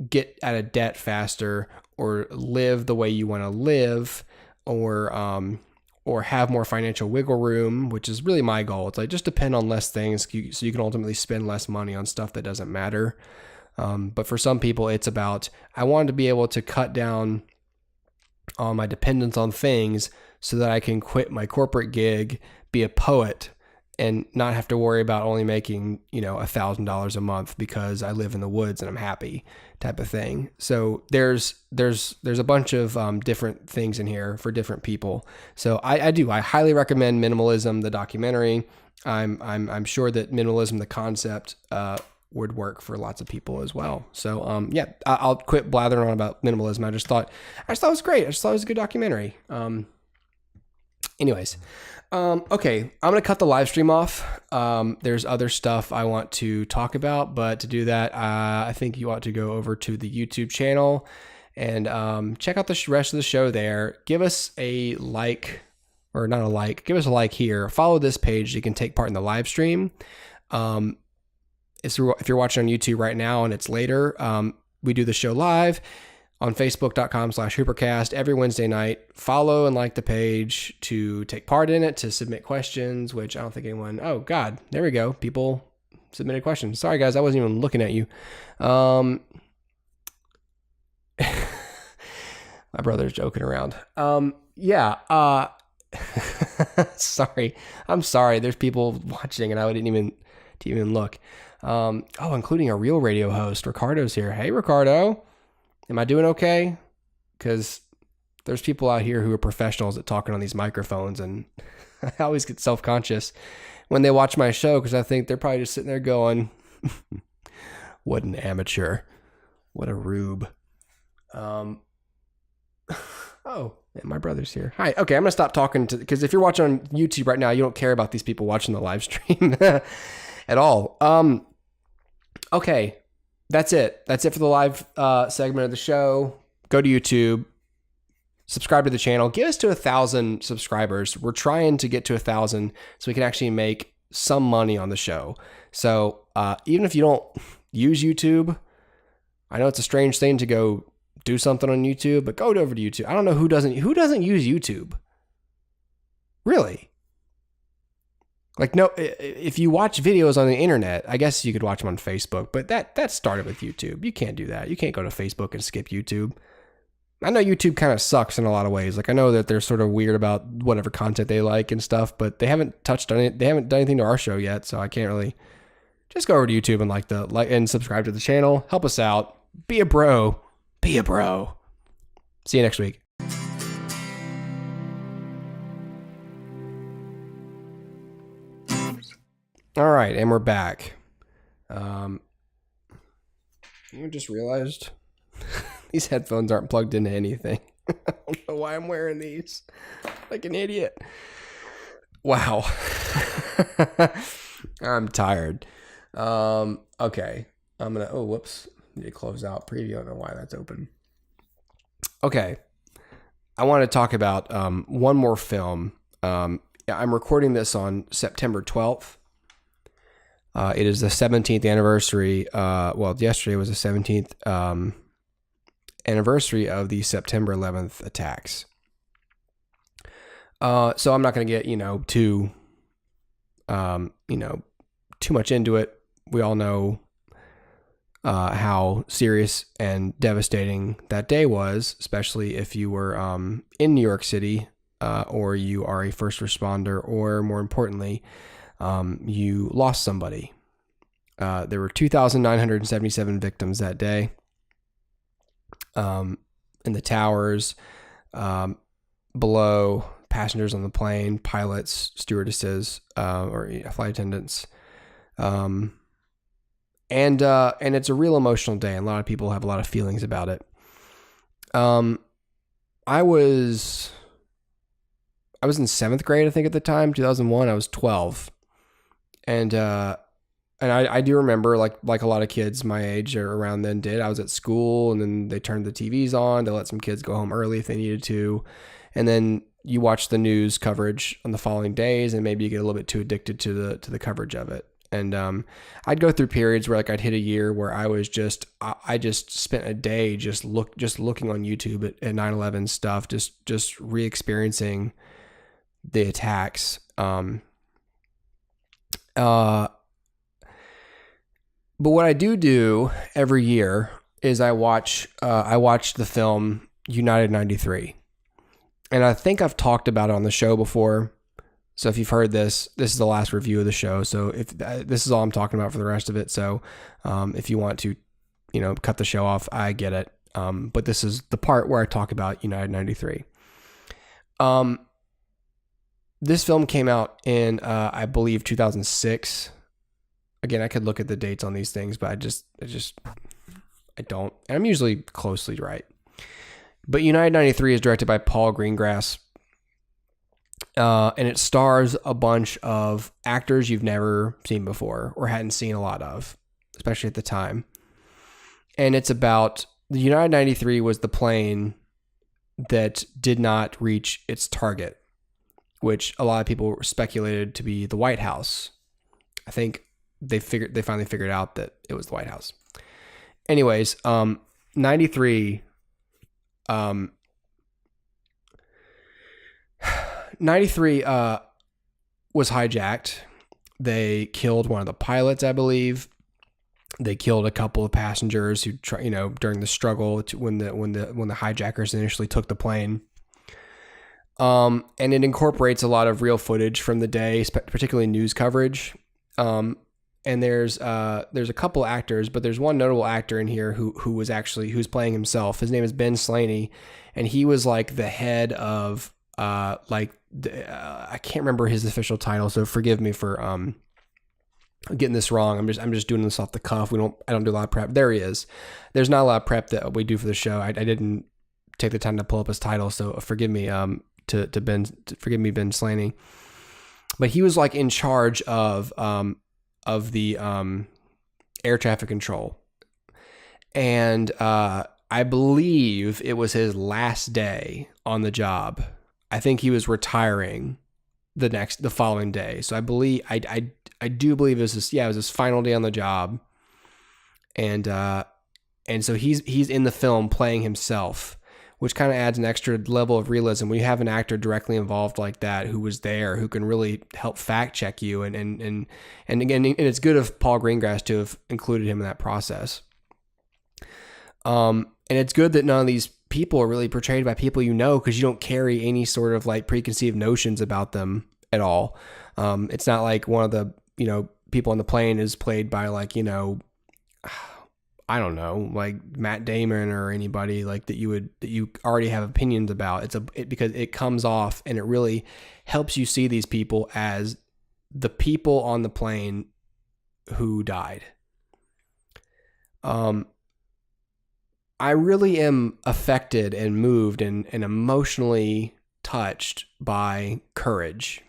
get out of debt faster or live the way you want to live, or have more financial wiggle room, which is really my goal. It's like, just depend on less things so you can ultimately spend less money on stuff that doesn't matter. But for some people, it's about, I want to be able to cut down on my dependence on things so that I can quit my corporate gig, be a poet, and not have to worry about only making, $1,000 a month because I live in the woods and I'm happy, type of thing. So there's a bunch of different things in here for different people. So I highly recommend Minimalism, the documentary. I'm sure that Minimalism, the concept, would work for lots of people as well. So I'll quit blathering on about Minimalism. I just thought it was great. I just thought it was a good documentary. Anyways. Okay, I'm going to cut the live stream off. There's other stuff I want to talk about, but to do that, I think you ought to go over to the YouTube channel and check out the rest of the show there. Give us a like or not a like, give us a like here. Follow this page. You can take part in the live stream. If you're watching on YouTube right now and it's later, we do the show live on facebook.com/HooperCast every Wednesday night. Follow and like the page to take part in it, to submit questions, which I don't think anyone, oh God, there we go. People submitted questions. Sorry guys, I wasn't even looking at you. My brother's joking around. Sorry. I'm sorry. There's people watching and I didn't even look. Including a real radio host. Ricardo's here. Hey, Ricardo. Am I doing okay? Because there's people out here who are professionals at talking on these microphones, and I always get self-conscious when they watch my show because I think they're probably just sitting there going, what an amateur. What a rube. Oh, and my brother's here. Hi. Okay, I'm going to stop talking because if you're watching on YouTube right now, you don't care about these people watching the live stream at all. Okay. That's it. That's it for the live segment of the show. Go to YouTube, subscribe to the channel, get us to 1,000 subscribers. We're trying to get to 1,000 so we can actually make some money on the show. So even if you don't use YouTube, I know it's a strange thing to go do something on YouTube, but go over to YouTube. I don't know who doesn't use YouTube. Really? Like, no, if you watch videos on the internet, I guess you could watch them on Facebook, but that started with YouTube. You can't do that. You can't go to Facebook and skip YouTube. I know YouTube kind of sucks in a lot of ways. Like, I know that they're sort of weird about whatever content they like and stuff, but they haven't touched on it. They haven't done anything to our show yet, so I can't really. Just go over to YouTube and like and subscribe to the channel. Help us out. Be a bro. Be a bro. See you next week. All right, and we're back. You just realized these headphones aren't plugged into anything. I don't know why I'm wearing these. Like an idiot. Wow. I'm tired. Okay. I'm going to, whoops. Need to close out preview. I don't know why that's open. Okay. I want to talk about one more film. I'm recording this on September 12th. It is the 17th anniversary. Yesterday was the 17th anniversary of the September 11th attacks. So I'm not going to get, too much into it. We all know how serious and devastating that day was, especially if you were in New York City or you are a first responder, or more importantly, you lost somebody. There were 2,977 victims that day in the towers, below, passengers on the plane, pilots, stewardesses, or flight attendants. And it's a real emotional day, and a lot of people have a lot of feelings about it. I was in 7th grade, I think, at the time, 2001. I was 12. And I do remember, like a lot of kids my age or around then did, I was at school, and then they turned the TVs on to let some kids go home early if they needed to. And then you watch the news coverage on the following days, and maybe you get a little bit too addicted to the coverage of it. And I'd go through periods where I'd hit a year where I just spent a day just looking on YouTube at 9/11 stuff, just re-experiencing the attacks. But what I do every year is I watch the film United 93. And I think I've talked about it on the show before. So if you've heard this is the last review of the show. So if this is all I'm talking about for the rest of it. So if you want to, cut the show off, I get it. But this is the part where I talk about United 93. This film came out in, I believe, 2006. Again, I could look at the dates on these things, but I don't. And I'm usually closely right. But United 93 is directed by Paul Greengrass. And it stars a bunch of actors you've never seen before or hadn't seen a lot of, especially at the time. And it's about the United 93 was the plane that did not reach its target. which a lot of people speculated to be the White House. I think they finally figured out that it was the White House. Anyways, 93 was hijacked. They killed one of the pilots, I believe. They killed a couple of passengers who, during the struggle when the hijackers initially took the plane. And it incorporates a lot of real footage from the day, particularly news coverage. And there's a couple actors, but there's one notable actor in here who's playing himself. His name is Ben Slaney, and he was like the head of I can't remember his official title, so forgive me for getting this wrong. I'm just doing this off the cuff. I don't do a lot of prep. There he is. There's not a lot of prep that we do for the show. I didn't take the time to pull up his title, so forgive me. Forgive me, Ben Slaney. But he was like in charge of the air traffic control, and I believe it was his last day on the job. I think he was retiring the following day. So I do believe it was his final day on the job. And so he's in the film playing himself, which kind of adds an extra level of realism when you have an actor directly involved like that, who was there, who can really help fact check you. And again, and it's good of Paul Greengrass to have included him in that process. And it's good that none of these people are really portrayed by people because you don't carry any sort of like preconceived notions about them at all. It's not like one of the people on the plane is played by like I don't know, like Matt Damon or anybody like that you already have opinions about. Because it comes off and it really helps you see these people as the people on the plane who died. I really am affected and moved and emotionally touched by courage.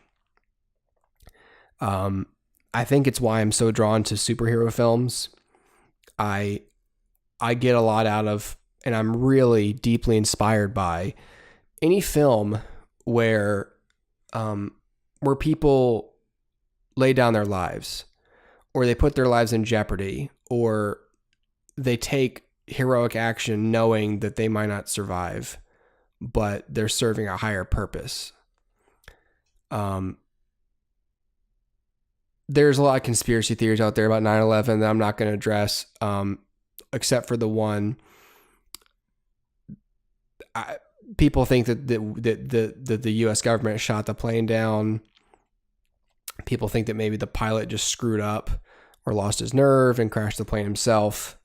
I think it's why I'm so drawn to superhero films. I get a lot out of, and I'm really deeply inspired by any film where people lay down their lives, or they put their lives in jeopardy, or they take heroic action knowing that they might not survive, but they're serving a higher purpose. There's a lot of conspiracy theories out there about 9/11 that I'm not going to address, except for the one. People think that the U.S. government shot the plane down. People think that maybe the pilot just screwed up or lost his nerve and crashed the plane himself.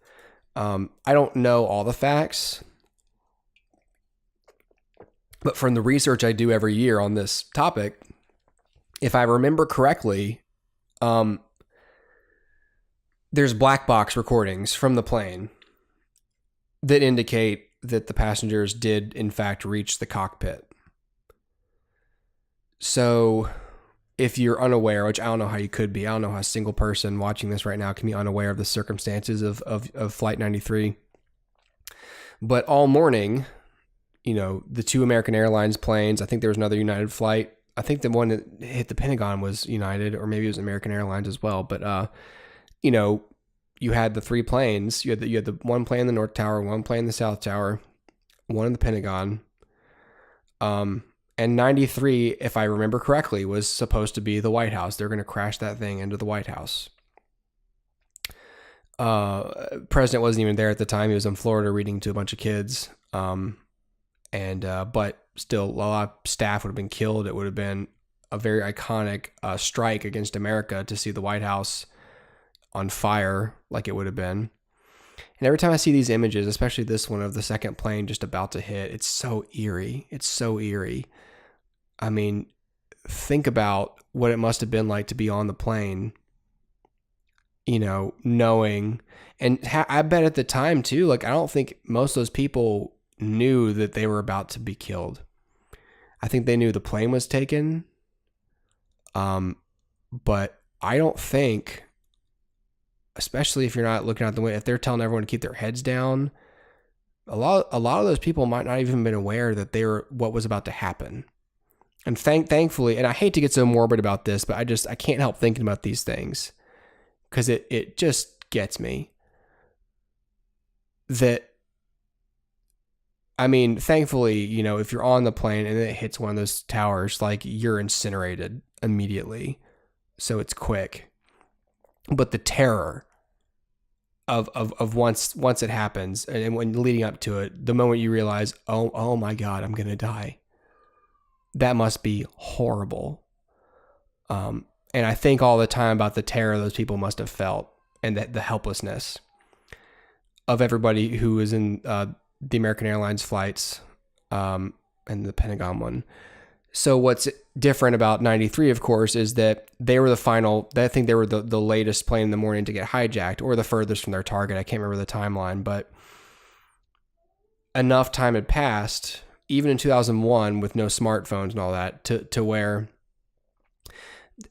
I don't know all the facts, but from the research I do every year on this topic, if I remember correctly, there's black box recordings from the plane that indicate that the passengers did in fact reach the cockpit. So if you're unaware, which I don't know how you could be, I don't know how a single person watching this right now can be unaware of the circumstances of Flight 93. But all morning, the two American Airlines planes, I think there was another United flight. I think the one that hit the Pentagon was United, or maybe it was American Airlines as well. But, you had the three planes. You had the one plane in the North Tower, one plane in the South Tower, one in the Pentagon. And 93, if I remember correctly, was supposed to be the White House. They're going to crash that thing into the White House. President wasn't even there at the time. He was in Florida reading to a bunch of kids. But still, a lot of staff would have been killed. It would have been a very iconic strike against America to see the White House on fire like it would have been. And every time I see these images, especially this one of the second plane just about to hit, it's so eerie. It's so eerie. I mean, think about what it must have been like to be on the plane, knowing, and I bet at the time too, like, I don't think most of those people knew that they were about to be killed. I think they knew the plane was taken. But I don't think, especially if you're not looking out the window, if they're telling everyone to keep their heads down, a lot of those people might not even have been aware that they were what was about to happen. And thankfully, and I hate to get so morbid about this, but I can't help thinking about these things because it just gets me. That, I mean, thankfully, you know, if you're on the plane and it hits one of those towers, like, you're incinerated immediately. So it's quick. But the terror of once it happens, and when leading up to it, the moment you realize, oh my God, I'm going to die. That must be horrible. And I think all the time about the terror those people must have felt, and the helplessness of everybody who was in the American Airlines flights and the Pentagon one. So what's different about 93, of course, is that they were I think they were the latest plane in the morning to get hijacked, or the furthest from their target. I can't remember the timeline, but enough time had passed, even in 2001 with no smartphones and all that, to where,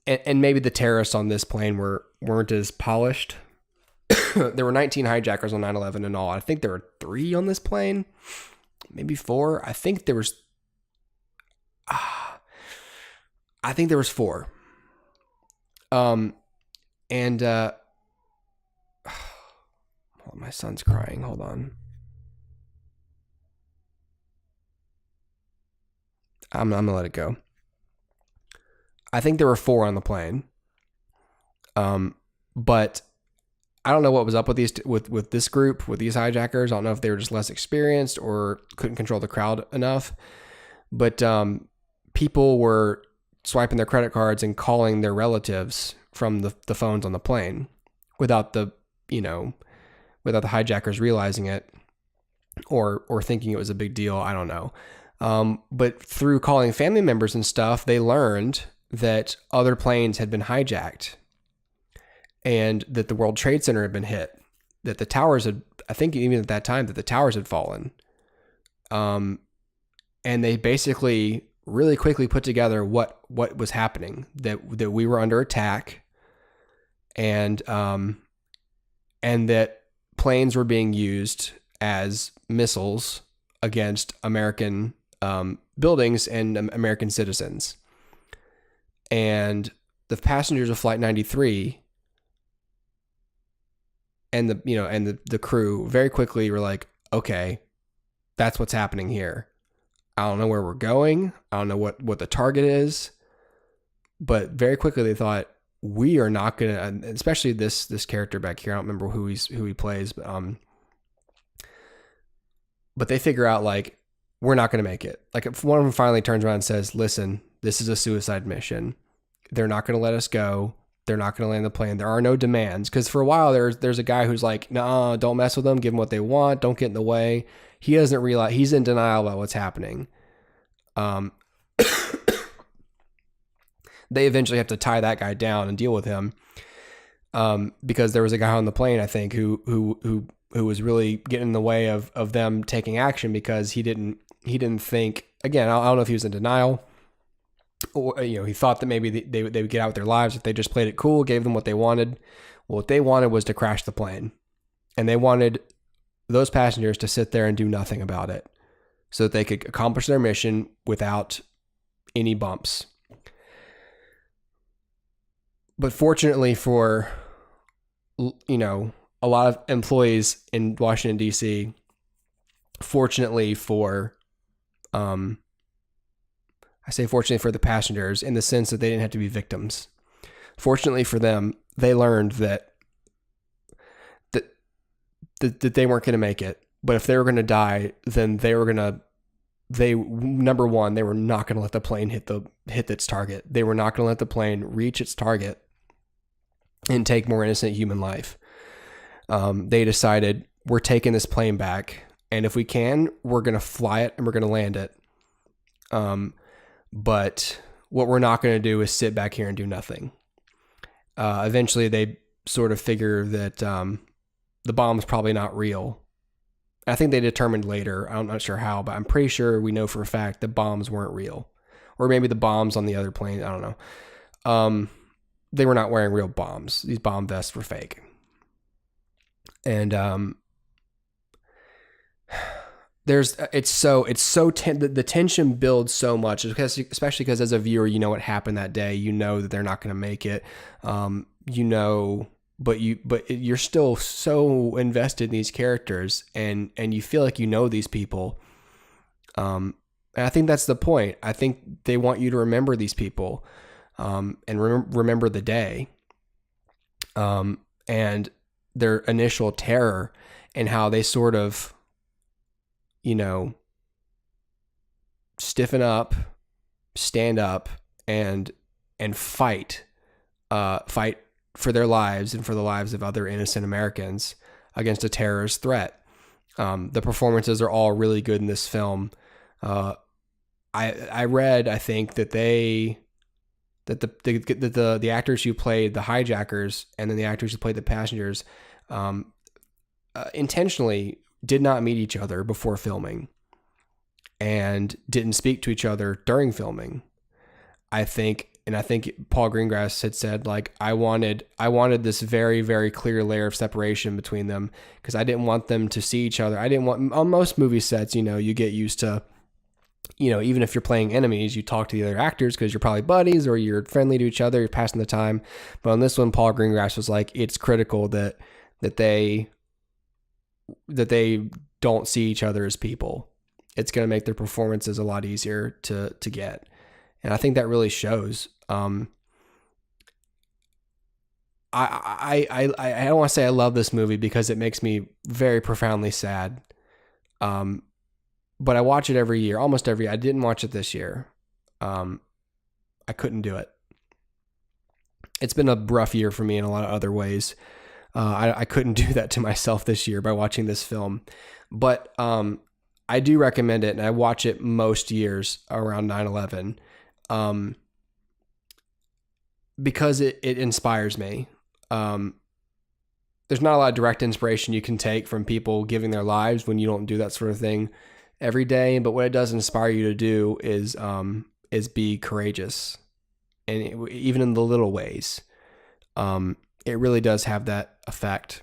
and maybe the terrorists on this plane weren't as polished. There were 19 hijackers on 9/11 in all. I think there were 3 on this plane, maybe 4. I think there was 4. And my son's crying. Hold on. I'm gonna let it go. I think there were 4 on the plane. But I don't know what was up with with this group, with these hijackers. I don't know if they were just less experienced or couldn't control the crowd enough. But people were swiping their credit cards and calling their relatives from the phones on the plane without the hijackers realizing it or thinking it was a big deal. I don't know. But through calling family members and stuff, they learned that other planes had been hijacked and that the World Trade Center had been hit, that the towers had, I think even at that time, that the towers had fallen. And they basically really quickly put together what was happening, that we were under attack, and that planes were being used as missiles against American buildings and American citizens. And the passengers of Flight 93 and the crew very quickly were like, okay, that's what's happening here. I don't know where we're going. I don't know what the target is, but very quickly they thought, we are not going to, especially this character back here. I don't remember who he plays, but they figure out, like, we're not going to make it. Like, if one of them finally turns around and says, listen, this is a suicide mission. They're not going to let us go. They're not going to land the plane. There are no demands. Because for a while, there's a guy who's like, no, don't mess with them. Give them what they want. Don't get in the way. He doesn't realize, he's in denial about what's happening. They eventually have to tie that guy down and deal with him. Because there was a guy on the plane, I think, who was really getting in the way of them taking action, because he didn't think, again, I don't know if he was in denial, or, he thought that maybe they would get out with their lives if they just played it cool, gave them what they wanted. Well, what they wanted was to crash the plane, and they wanted those passengers to sit there and do nothing about it so that they could accomplish their mission without any bumps. But fortunately for, a lot of employees in Washington, D.C., fortunately for, I say fortunately for the passengers in the sense that they didn't have to be victims. Fortunately for them, they learned that they weren't going to make it. But if they were going to die, then number one, they were not going to let the plane hit its target. They were not going to let the plane reach its target and take more innocent human life. They decided, we're taking this plane back, and if we can, we're going to fly it and we're going to land it. But what we're not going to do is sit back here and do nothing. Eventually, they sort of figure that the bomb's probably not real. I think they determined later, I'm not sure how, but I'm pretty sure we know for a fact the bombs weren't real. Or maybe the bombs on the other plane, I don't know. They were not wearing real bombs. These bomb vests were fake. And the tension builds so much, especially because as a viewer, you know what happened that day. You know that they're not going to make it. But you're still so invested in these characters, and you feel like you know these people. And I think that's the point. I think they want you to remember these people, and remember the day, and their initial terror, and how they sort of, stiffen up, stand up, and fight for their lives and for the lives of other innocent Americans against a terrorist threat. The performances are all really good in this film. I read, I think that the actors who played the hijackers and then the actors who played the passengers intentionally did not meet each other before filming and didn't speak to each other during filming. I think Paul Greengrass had said, like, I wanted this very, very clear layer of separation between them because I didn't want them to see each other. I didn't want, on most movie sets, you get used to, even if you're playing enemies, you talk to the other actors because you're probably buddies or you're friendly to each other, you're passing the time. But on this one, Paul Greengrass was like, it's critical that they don't see each other as people. It's going to make their performances a lot easier to get. And I think that really shows. I don't want to say I love this movie because it makes me very profoundly sad. But I watch it every year, almost every year. I didn't watch it this year. I couldn't do it. It's been a rough year for me in a lot of other ways. I couldn't do that to myself this year by watching this film. But I do recommend it, and I watch it most years around 9/11. Because it inspires me. There's not a lot of direct inspiration you can take from people giving their lives when you don't do that sort of thing every day. But what it does inspire you to do is be courageous, and even in the little ways, it really does have that effect.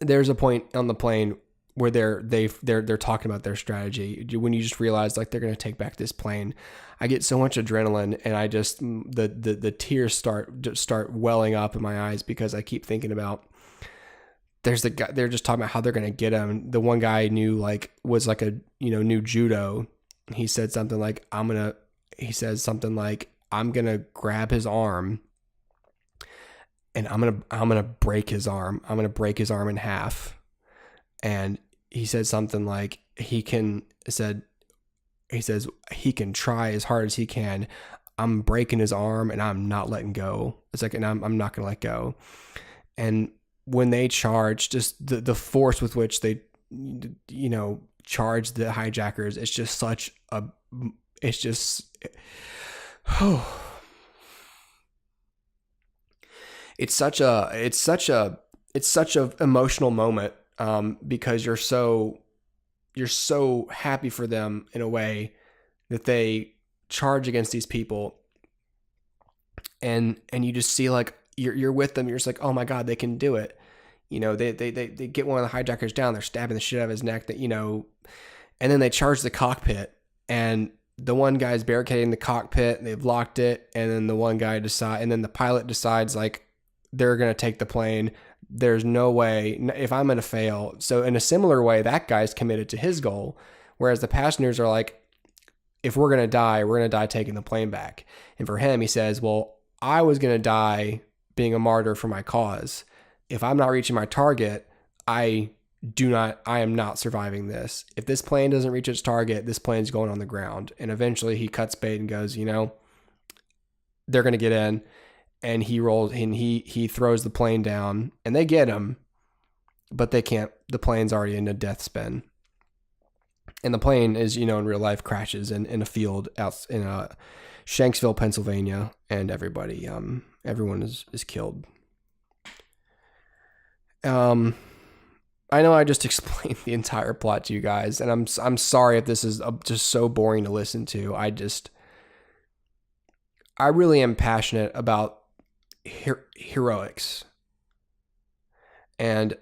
There's a point on the plane where they're talking about their strategy. When you just realize like they're going to take back this plane, I get so much adrenaline, and I just the tears start welling up in my eyes because I keep thinking about there's the guy. They're just talking about how they're going to get him. The one guy I knew was knew judo. He said something like I'm gonna grab his arm and I'm gonna break his arm. I'm gonna break his arm in half. And he said something like he says he can try as hard as he can. I'm breaking his arm and I'm not letting go. It's like, and I'm not going to let go. And when they charge, just the force with which they, charge the hijackers, it's just it's such a emotional moment. Because you're so happy for them in a way that they charge against these people, and you just see like you're with them. You're just like, oh my God, they can do it. They get one of the hijackers down. They're stabbing the shit out of his neck. And then they charge the cockpit, and the one guy's barricading the cockpit, and they've locked it. And then the pilot decides like they're gonna take the plane. There's no way if I'm going to fail. So in a similar way, that guy's committed to his goal. Whereas the passengers are like, if we're going to die taking the plane back. And for him, he says, well, I was going to die being a martyr for my cause. If I'm not reaching my target, I am not surviving this. If this plane doesn't reach its target, this plane's going on the ground. And eventually he cuts bait and goes, they're going to get in. And he rolls and he throws the plane down, and they get him, but they can't. The plane's already in a death spin, and the plane is, in real life, crashes in a field out in Shanksville, Pennsylvania, and everyone is killed. I know I just explained the entire plot to you guys, and I'm sorry if this is just so boring to listen to. I really am passionate about heroics, and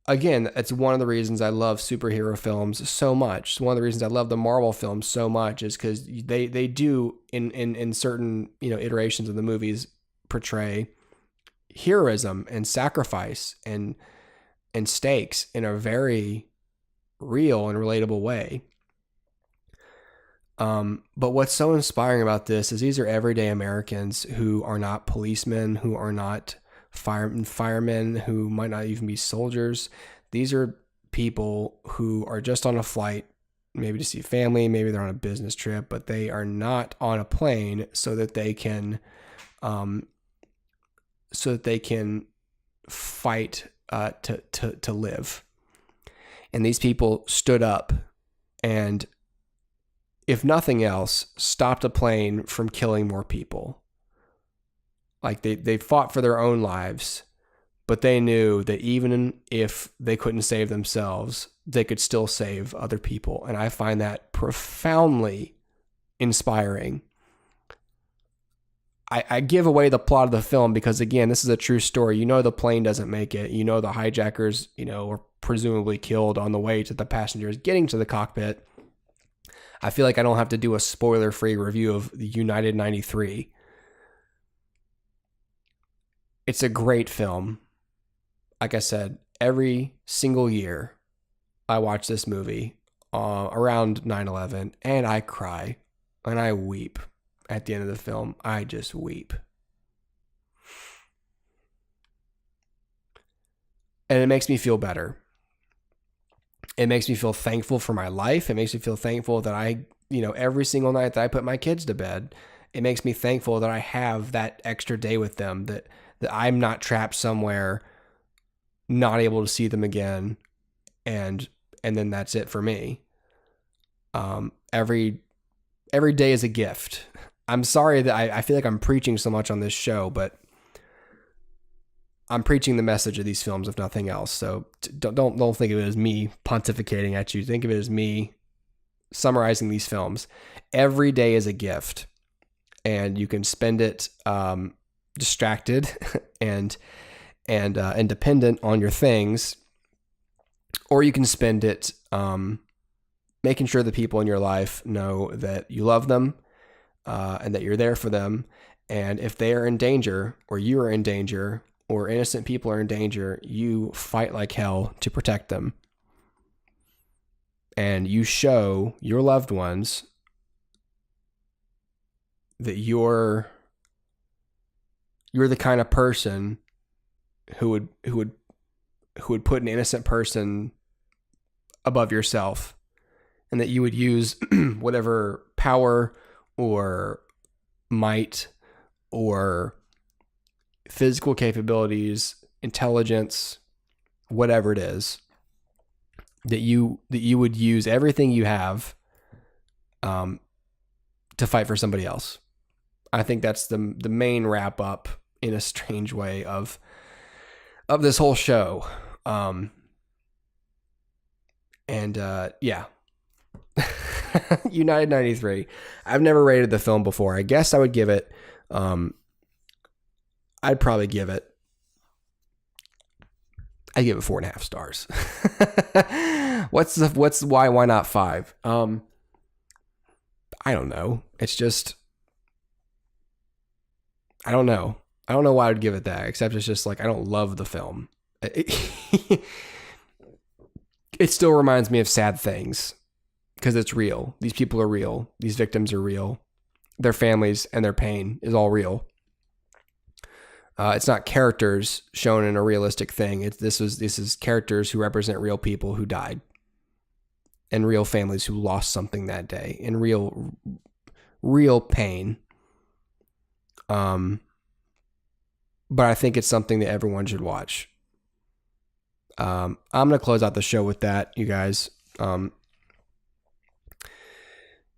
again, it's one of the reasons I love superhero films so much. It's one of the reasons I love the Marvel films so much is because they do in certain, iterations of the movies portray heroism and sacrifice and stakes in a very real and relatable way. But what's so inspiring about this is these are everyday Americans who are not policemen, who are not firemen, who might not even be soldiers. These are people who are just on a flight, maybe to see family, maybe they're on a business trip, but they are not on a plane so that they can fight to live. And these people stood up and, if nothing else, stopped a plane from killing more people. Like they fought for their own lives, but they knew that even if they couldn't save themselves, they could still save other people. And I find that profoundly inspiring. I give away the plot of the film because, again, this is a true story. The plane doesn't make it. The hijackers, were presumably killed on the way to the passengers getting to the cockpit. I feel like I don't have to do a spoiler-free review of the United 93. It's a great film. Like I said, every single year I watch this movie around 9/11, and I cry and I weep at the end of the film. I just weep. And it makes me feel better. It makes me feel thankful for my life. It makes me feel thankful that every single night that I put my kids to bed, it makes me thankful that I have that extra day with them, that I'm not trapped somewhere, not able to see them again. And then that's it for me. Every day is a gift. I'm sorry that I feel like I'm preaching so much on this show, but I'm preaching the message of these films, if nothing else. So don't think of it as me pontificating at you. Think of it as me summarizing these films. Every day is a gift, and you can spend it distracted and dependent on your things, or you can spend it making sure the people in your life know that you love them and that you're there for them. And if they are in danger, or you are in danger, or innocent people are in danger, you fight like hell to protect them. And you show your loved ones that you're the kind of person who would put an innocent person above yourself, and that you would use whatever power or might or physical capabilities, intelligence, whatever it is, that you would use everything you have to fight for somebody else. I think that's the main wrap up, in a strange way, of this whole show. Yeah. United 93. I've never rated the film before. I guess I would give it I'd give it 4.5 stars. What's why not 5? I don't know. It's just, I don't know why I would give it that, except it's just like, I don't love the film. It still reminds me of sad things, because it's real. These people are real. These victims are real. Their families and their pain is all real. It's not characters shown in a realistic thing. This is characters who represent real people who died, and real families who lost something that day, and real pain. But I think it's something that everyone should watch. I'm going to close out the show with that, you guys.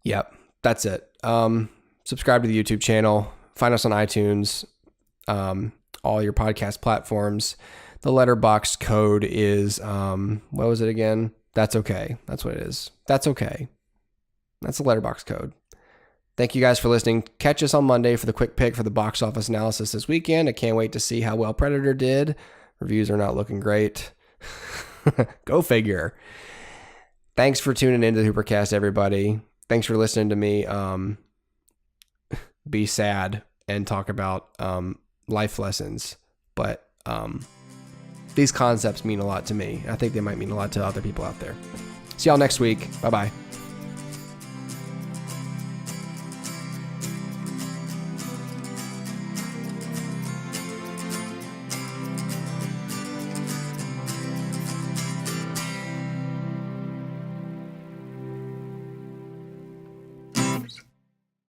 Yep, that's it. Subscribe to the YouTube channel. Find us on iTunes. All your podcast platforms. The letterbox code is, what was it again? That's okay. That's what it is. That's okay. That's the letterbox code. Thank you guys for listening. Catch us on Monday for the quick pick for the box office analysis this weekend. I can't wait to see how well Predator did. Reviews are not looking great. Go figure. Thanks for tuning into the HooperCast, everybody. Thanks for listening to me be sad and talk about life lessons. But these concepts mean a lot to me. I think they might mean a lot to other people out there. See y'all next week. Bye-bye.